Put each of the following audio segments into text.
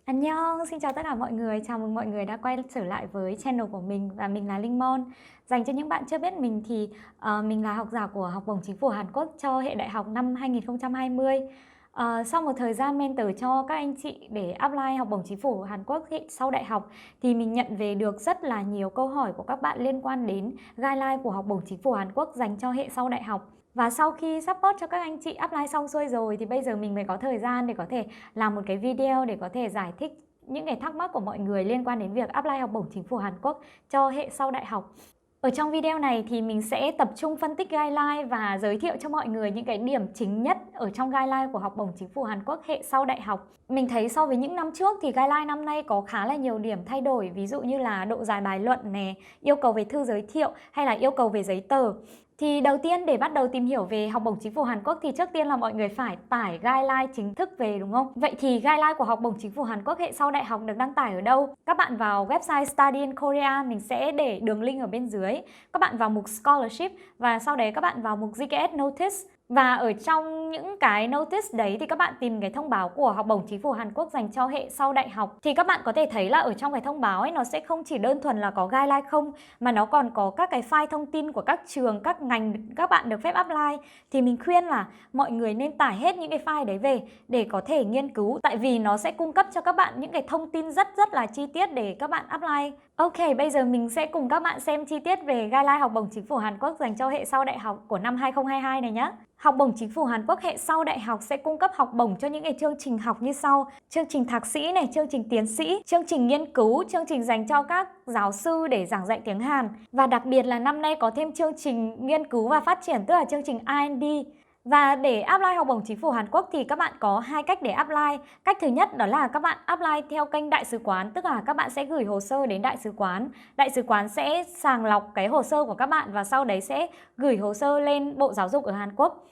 Annyeong, xin chào tất cả mọi người, chào mừng mọi người đã quay trở lại với channel của mình và mình là Linh Mon. Dành cho những bạn chưa biết mình thì mình là học giả của học bổng chính phủ Hàn Quốc cho hệ đại học năm 2020. Sau một thời gian mentor cho các anh chị để apply học bổng chính phủ Hàn Quốc sau đại học thì mình nhận về được rất là nhiều câu hỏi của các bạn liên quan đến guideline của học bổng chính phủ Hàn Quốc dành cho hệ sau đại học. Và sau khi support cho các anh chị apply xong xuôi rồi thì bây giờ mình mới có thời gian để có thể làm một cái video để có thể giải thích những cái thắc mắc của mọi người liên quan đến việc apply học bổng chính phủ Hàn Quốc cho hệ sau đại học. Ở trong video này thì mình sẽ tập trung phân tích guideline và giới thiệu cho mọi người những cái điểm chính nhất ở trong guideline của học bổng chính phủ Hàn Quốc hệ sau đại học. Mình thấy so với những năm trước thì guideline năm nay có khá là nhiều điểm thay đổi, ví dụ như là độ dài bài luận nè, yêu cầu về thư giới thiệu hay là yêu cầu về giấy tờ. Thì đầu tiên để bắt đầu tìm hiểu về học bổng chính phủ Hàn Quốc thì trước tiên là mọi người phải tải guideline chính thức về, đúng không? Vậy thì guideline của học bổng chính phủ Hàn Quốc hệ sau đại học được đăng tải ở đâu? Các bạn vào website Study in Korea, mình sẽ để đường link ở bên dưới. Các bạn vào mục Scholarship và sau đấy các bạn vào mục GKS Notice. Và ở trong những cái notice đấy thì các bạn tìm cái thông báo của học bổng chính phủ Hàn Quốc dành cho hệ sau đại học. Thì các bạn có thể thấy là ở trong cái thông báo ấy nó sẽ không chỉ đơn thuần là có guideline không, mà nó còn có các cái file thông tin của các trường, các ngành các bạn được phép apply. Thì mình khuyên là mọi người nên tải hết những cái file đấy về để có thể nghiên cứu, tại vì nó sẽ cung cấp cho các bạn những cái thông tin rất là chi tiết để các bạn apply. Ok, bây giờ mình sẽ cùng các bạn xem chi tiết về guideline học bổng chính phủ Hàn Quốc dành cho hệ sau đại học của năm 2022 này nhé. Học bổng chính phủ Hàn Quốc hệ sau đại học sẽ cung cấp học bổng cho những cái chương trình học như sau: chương trình thạc sĩ này, chương trình tiến sĩ, chương trình nghiên cứu, chương trình dành cho các giáo sư để giảng dạy tiếng Hàn. Và đặc biệt là năm nay có thêm chương trình nghiên cứu và phát triển, tức là chương trình R&D. Và để apply học bổng chính phủ Hàn Quốc thì các bạn có hai cách để apply. Cách thứ nhất đó là các bạn apply theo kênh đại sứ quán, tức là các bạn sẽ gửi hồ sơ đến đại sứ quán. Đại sứ quán sẽ sàng lọc cái hồ sơ của các bạn và sau đấy sẽ gửi hồ sơ lên Bộ Giáo dục ở Hàn Quốc.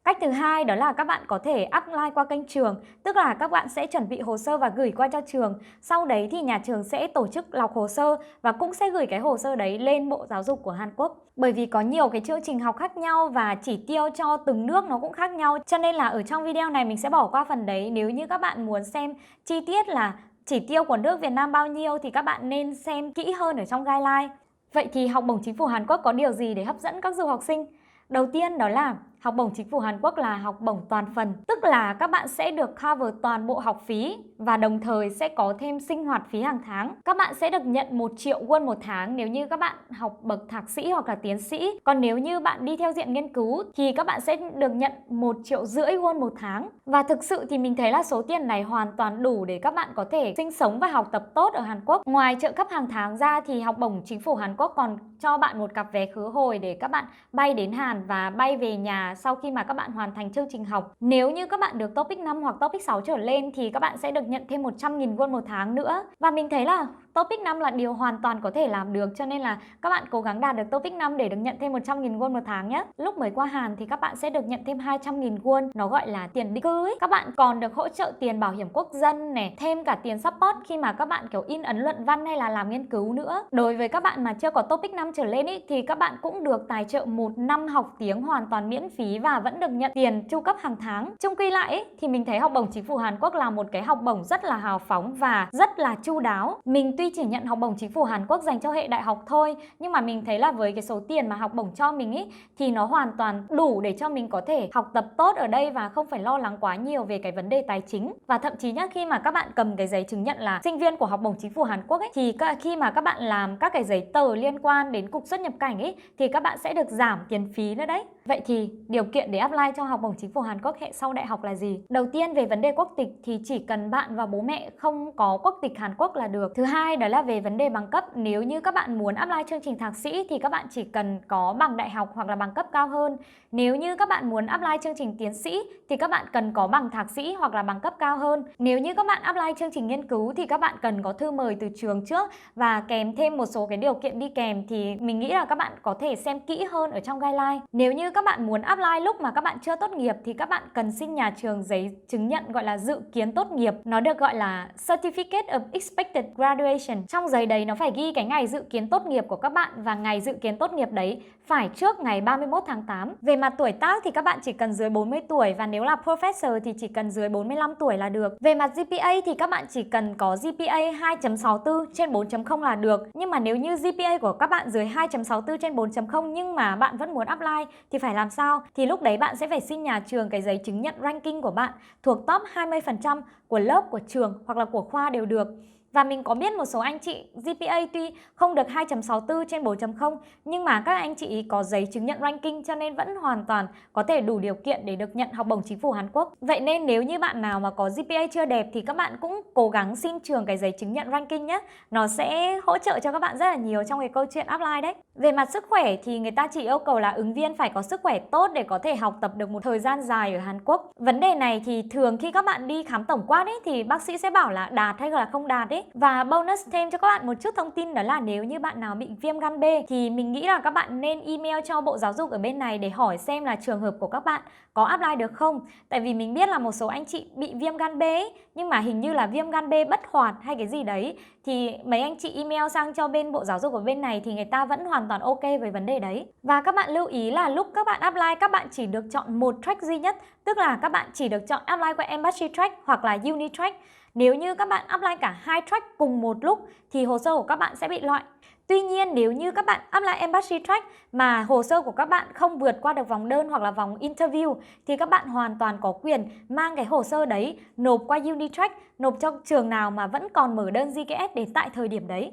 Cách thứ hai đó là các bạn có thể apply qua kênh trường, tức là các bạn sẽ chuẩn bị hồ sơ và gửi qua cho trường. Sau đấy thì nhà trường sẽ tổ chức lọc hồ sơ và cũng sẽ gửi cái hồ sơ đấy lên Bộ Giáo dục của Hàn Quốc. Bởi vì có nhiều cái chương trình học khác nhau và chỉ tiêu cho từng nước nó cũng khác nhau, cho nên là ở trong video này mình sẽ bỏ qua phần đấy. Nếu như các bạn muốn xem chi tiết là chỉ tiêu của nước Việt Nam bao nhiêu thì các bạn nên xem kỹ hơn ở trong guideline. Vậy thì học bổng chính phủ Hàn Quốc có điều gì để hấp dẫn các du học sinh? Đầu tiên đó là học bổng chính phủ Hàn Quốc là học bổng toàn phần, tức là các bạn sẽ được cover toàn bộ học phí và đồng thời sẽ có thêm sinh hoạt phí hàng tháng. Các bạn sẽ được nhận 1 triệu won một tháng nếu như các bạn học bậc thạc sĩ hoặc là tiến sĩ. Còn nếu như bạn đi theo diện nghiên cứu thì các bạn sẽ được nhận 1,5 triệu won một tháng. Và thực sự thì mình thấy là số tiền này hoàn toàn đủ để các bạn có thể sinh sống và học tập tốt ở Hàn Quốc. Ngoài trợ cấp hàng tháng ra thì học bổng chính phủ Hàn Quốc còn cho bạn một cặp vé khứ hồi để các bạn bay đến Hàn và bay về nhà sau khi mà các bạn hoàn thành chương trình học. Nếu như các bạn được TOPIK 5 hoặc TOPIK 6 trở lên thì các bạn sẽ được nhận thêm 100.000 won một tháng nữa. Và mình thấy là TOPIK 5 là điều hoàn toàn có thể làm được, cho nên là các bạn cố gắng đạt được TOPIK 5 để được nhận thêm 100.000 won một tháng nhé. Lúc mới qua Hàn thì các bạn sẽ được nhận thêm 200.000 won, nó gọi là tiền định cư ấy. Các bạn còn được hỗ trợ tiền bảo hiểm quốc dân này, thêm cả tiền support khi mà các bạn kiểu in ấn luận văn hay là làm nghiên cứu nữa. Đối với các bạn mà chưa có TOPIK 5 trở lên ý, thì các bạn cũng được tài trợ 1 năm học tiếng hoàn toàn miễn phí và vẫn được nhận tiền chu cấp hàng tháng. Chung quy lại ý, thì mình thấy học bổng chính phủ Hàn Quốc là một cái học bổng rất là hào phóng và rất là chu đáo. Mình tuy chỉ nhận học bổng chính phủ Hàn Quốc dành cho hệ đại học thôi, nhưng mà mình thấy là với cái số tiền mà học bổng cho mình ý, thì nó hoàn toàn đủ để cho mình có thể học tập tốt ở đây và không phải lo lắng quá nhiều về cái vấn đề tài chính. Và thậm chí nhá, khi mà các bạn cầm cái giấy chứng nhận là sinh viên của học bổng chính phủ Hàn Quốc ấy, thì khi mà các bạn làm các cái giấy tờ liên quan đến cục xuất nhập cảnh ấy, thì các bạn sẽ được giảm tiền phí nữa đấy. Vậy thì điều kiện để apply cho học bổng chính phủ Hàn Quốc hệ sau đại học là gì? Đầu tiên về vấn đề quốc tịch thì chỉ cần bạn và bố mẹ không có quốc tịch Hàn Quốc là được. Thứ hai đó là về vấn đề bằng cấp. Nếu như các bạn muốn apply chương trình thạc sĩ thì các bạn chỉ cần có bằng đại học hoặc là bằng cấp cao hơn. Nếu như các bạn muốn apply chương trình tiến sĩ thì các bạn cần có bằng thạc sĩ hoặc là bằng cấp cao hơn. Nếu như các bạn apply chương trình nghiên cứu thì các bạn cần có thư mời từ trường trước và kèm thêm một số cái điều kiện đi kèm, thì mình nghĩ là các bạn có thể xem kỹ hơn ở trong guideline. Nếu như các các bạn muốn apply lúc mà các bạn chưa tốt nghiệp thì các bạn cần xin nhà trường giấy chứng nhận gọi là dự kiến tốt nghiệp. Nó được gọi là Certificate of Expected Graduation. Trong giấy đấy nó phải ghi cái ngày dự kiến tốt nghiệp của các bạn và ngày dự kiến tốt nghiệp đấy phải trước ngày 31 tháng 8. Về mặt tuổi tác thì các bạn chỉ cần dưới 40 tuổi và nếu là professor thì chỉ cần dưới 45 tuổi là được. Về mặt GPA thì các bạn chỉ cần có GPA 2.64 trên 4.0 là được. Nhưng mà nếu như GPA của các bạn dưới 2.64 trên 4.0 nhưng mà bạn vẫn muốn apply thì phải làm sao? Thì lúc đấy bạn sẽ phải xin nhà trường cái giấy chứng nhận ranking của bạn thuộc top 20% của lớp, của trường hoặc là của khoa đều được. Và mình có biết một số anh chị GPA tuy không được 2.64 trên 4.0 nhưng mà các anh chị có giấy chứng nhận ranking cho nên vẫn hoàn toàn có thể đủ điều kiện để được nhận học bổng chính phủ Hàn Quốc. Vậy nên nếu như bạn nào mà có GPA chưa đẹp thì các bạn cũng cố gắng xin trường cái giấy chứng nhận ranking nhé. Nó sẽ hỗ trợ cho các bạn rất là nhiều trong cái câu chuyện apply đấy. Về mặt sức khỏe thì người ta chỉ yêu cầu là ứng viên phải có sức khỏe tốt để có thể học tập được một thời gian dài ở Hàn Quốc. Vấn đề này thì thường khi các bạn đi khám tổng quát ấy thì bác sĩ sẽ bảo là đạt hay là không đạt ấy. Và bonus thêm cho các bạn một chút thông tin đó là nếu như bạn nào bị viêm gan B thì mình nghĩ là các bạn nên email cho Bộ Giáo dục ở bên này để hỏi xem là trường hợp của các bạn có apply được không. Tại vì mình biết là một số anh chị bị viêm gan B ấy, nhưng mà hình như là viêm gan B bất hoạt hay cái gì đấy thì mấy anh chị email sang cho bên Bộ Giáo dục ở bên này thì người ta vẫn hoàn toàn ok với vấn đề đấy. Và các bạn lưu ý là lúc các bạn apply các bạn chỉ được chọn một track duy nhất, tức là các bạn chỉ được chọn apply qua Embassy track hoặc là Uni track. Nếu như các bạn apply cả hai track cùng một lúc thì hồ sơ của các bạn sẽ bị loại. Tuy nhiên nếu như các bạn apply Embassy track mà hồ sơ của các bạn không vượt qua được vòng đơn hoặc là vòng interview thì các bạn hoàn toàn có quyền mang cái hồ sơ đấy nộp qua Uni track, nộp cho trường nào mà vẫn còn mở đơn GKS đến tại thời điểm đấy.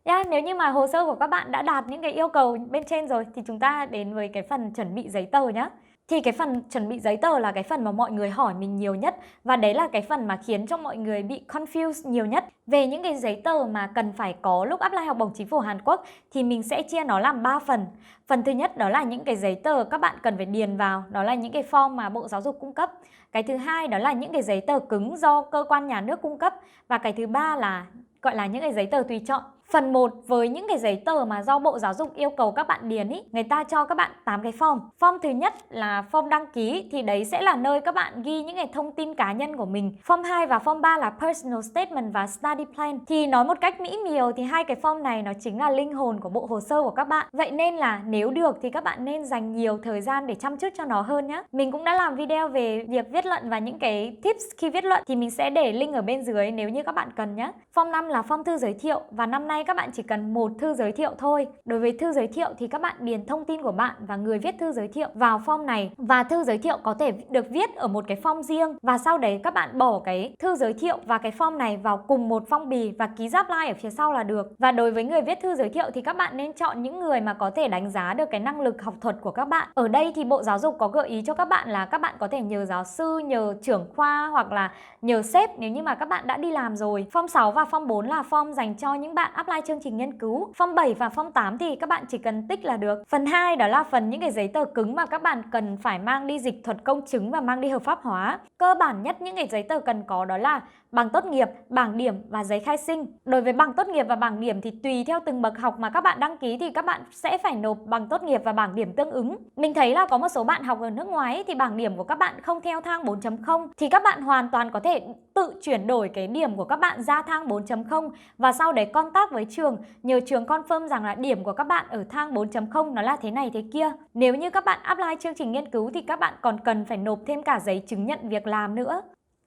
Nếu như mà hồ sơ của các bạn đã đạt những cái yêu cầu bên trên rồi thì chúng ta đến với cái phần chuẩn bị giấy tờ nhé. Thì cái phần chuẩn bị giấy tờ là cái phần mà mọi người hỏi mình nhiều nhất và đấy là cái phần mà khiến cho mọi người bị confused nhiều nhất. Về những cái giấy tờ mà cần phải có lúc apply học bổng chính phủ Hàn Quốc thì mình sẽ chia nó làm 3 phần. Phần thứ nhất đó là những cái giấy tờ các bạn cần phải điền vào, đó là những cái form mà Bộ Giáo dục cung cấp. Cái thứ hai đó là những cái giấy tờ cứng do cơ quan nhà nước cung cấp. Và cái thứ ba là gọi là những cái giấy tờ tùy chọn. Phần 1 với những cái giấy tờ mà do Bộ Giáo dục yêu cầu các bạn điền ý, người ta cho các bạn 8 cái form. Form thứ nhất là form đăng ký thì đấy sẽ là nơi các bạn ghi những cái thông tin cá nhân của mình. Form 2 và form 3 là personal statement và study plan. Thì nói một cách mỹ miều thì hai cái form này nó chính là linh hồn của bộ hồ sơ của các bạn. Vậy nên là nếu được thì các bạn nên dành nhiều thời gian để chăm chút cho nó hơn nhé. Mình cũng đã làm video về việc viết luận và những cái tips khi viết luận thì mình sẽ để link ở bên dưới nếu như các bạn cần nhé. Form 5 là form thư giới thiệu và năm nay các bạn chỉ cần một thư giới thiệu thôi. Đối với thư giới thiệu thì các bạn điền thông tin của bạn và người viết thư giới thiệu vào form này và thư giới thiệu có thể được viết ở một cái form riêng và sau đấy các bạn bỏ cái thư giới thiệu và cái form này vào cùng một phong bì và ký giáp line ở phía sau là được. Và đối với người viết thư giới thiệu thì các bạn nên chọn những người mà có thể đánh giá được cái năng lực học thuật của các bạn. Ở đây thì Bộ Giáo dục có gợi ý cho các bạn là các bạn có thể nhờ giáo sư, nhờ trưởng khoa hoặc là nhờ sếp nếu như mà các bạn đã đi làm rồi. Form 6 và form 4 là form dành cho những bạn apply chương trình nghiên cứu. Form 7 và form 8 thì các bạn chỉ cần tích là được. Phần 2 đó là phần những cái giấy tờ cứng mà các bạn cần phải mang đi dịch thuật công chứng và mang đi hợp pháp hóa. Cơ bản nhất những cái giấy tờ cần có đó là bằng tốt nghiệp, bảng điểm và giấy khai sinh. Đối với bằng tốt nghiệp và bảng điểm thì tùy theo từng bậc học mà các bạn đăng ký thì các bạn sẽ phải nộp bằng tốt nghiệp và bảng điểm tương ứng. Mình thấy là có một số bạn học ở nước ngoài thì bảng điểm của các bạn không theo thang 4.0 thì các bạn hoàn toàn có thể tự chuyển đổi cái điểm của các bạn ra thang 4.0 và sau đấy contact với trường, nhờ trường confirm rằng là điểm của các bạn ở thang 4.0 nó là thế này thế kia. Nếu như các bạn apply chương trình nghiên cứu thì các bạn còn cần phải nộp thêm cả giấy chứng nhận việc làm nữa.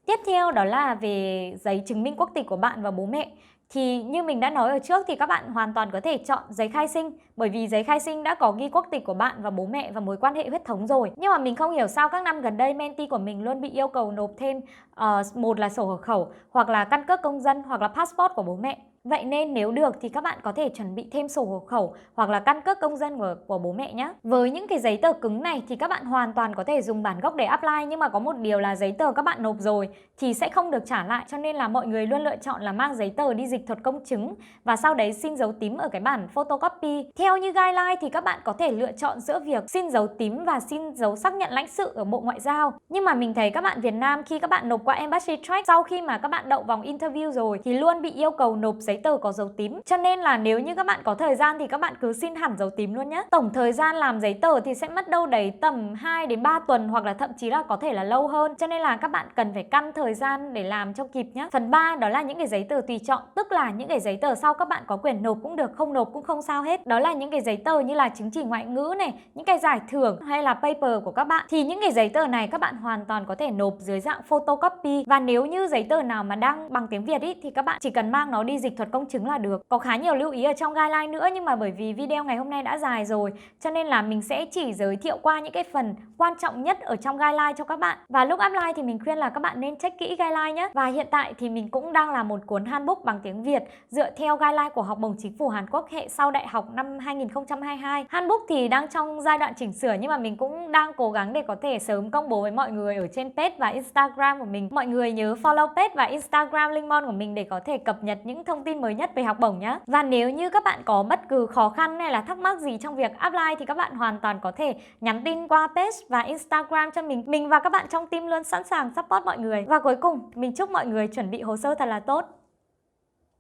Tiếp theo đó là về giấy chứng minh quốc tịch của bạn và bố mẹ. Thì như mình đã nói ở trước thì các bạn hoàn toàn có thể chọn giấy khai sinh bởi vì giấy khai sinh đã có ghi quốc tịch của bạn và bố mẹ và mối quan hệ huyết thống rồi. Nhưng mà mình không hiểu sao các năm gần đây mentee của mình luôn bị yêu cầu nộp thêm một là sổ hộ khẩu hoặc là căn cước công dân hoặc là passport của bố mẹ. Vậy nên nếu được thì các bạn có thể chuẩn bị thêm sổ hộ khẩu hoặc là căn cước công dân của bố mẹ nhé. Với những cái giấy tờ cứng này thì các bạn hoàn toàn có thể dùng bản gốc để apply, nhưng mà có một điều là giấy tờ các bạn nộp rồi thì sẽ không được trả lại, cho nên là mọi người luôn lựa chọn là mang giấy tờ đi dịch dịch thuật công chứng và sau đấy xin dấu tím ở cái bản photocopy. Theo như guideline thì các bạn có thể lựa chọn giữa việc xin dấu tím và xin dấu xác nhận lãnh sự ở Bộ Ngoại giao. Nhưng mà mình thấy các bạn Việt Nam khi các bạn nộp qua Embassy Track, sau khi mà các bạn đậu vòng interview rồi thì luôn bị yêu cầu nộp giấy tờ có dấu tím. Cho nên là nếu như các bạn có thời gian thì các bạn cứ xin hẳn dấu tím luôn nhé. Tổng thời gian làm giấy tờ thì sẽ mất đâu đấy tầm 2 đến 3 tuần hoặc là thậm chí là có thể là lâu hơn. Cho nên là các bạn cần phải căn thời gian để làm cho kịp nhé. Phần 3 đó là những cái giấy tờ tùy chọn, tức là những cái giấy tờ sau các bạn có quyền nộp cũng được, không nộp cũng không sao hết. Đó là những cái giấy tờ như là chứng chỉ ngoại ngữ này, những cái giải thưởng hay là paper của các bạn. Thì những cái giấy tờ này các bạn hoàn toàn có thể nộp dưới dạng photocopy. Và nếu như giấy tờ nào mà đang bằng tiếng Việt ý, thì các bạn chỉ cần mang nó đi dịch thuật công chứng là được. Có khá nhiều lưu ý ở trong guideline nữa, nhưng mà bởi vì video ngày hôm nay đã dài rồi cho nên là mình sẽ chỉ giới thiệu qua những cái phần quan trọng nhất ở trong guideline cho các bạn. Và lúc apply thì mình khuyên là các bạn nên check kỹ guideline nhé. Và hiện tại thì mình cũng đang làm một cuốn handbook bằng tiếng Việt dựa theo guideline của Học bổng Chính phủ Hàn Quốc hệ sau đại học năm 2022. Handbook thì đang trong giai đoạn chỉnh sửa, nhưng mà mình cũng đang cố gắng để có thể sớm công bố với mọi người ở trên page và Instagram của mình. Mọi người nhớ follow page và Instagram Linh Mon của mình để có thể cập nhật những thông tin mới nhất về học bổng nhé. Và nếu như các bạn có bất cứ khó khăn hay là thắc mắc gì trong việc apply thì các bạn hoàn toàn có thể nhắn tin qua page và Instagram cho mình. Mình và các bạn trong team luôn sẵn sàng support mọi người. Và cuối cùng, mình chúc mọi người chuẩn bị hồ sơ thật là tốt.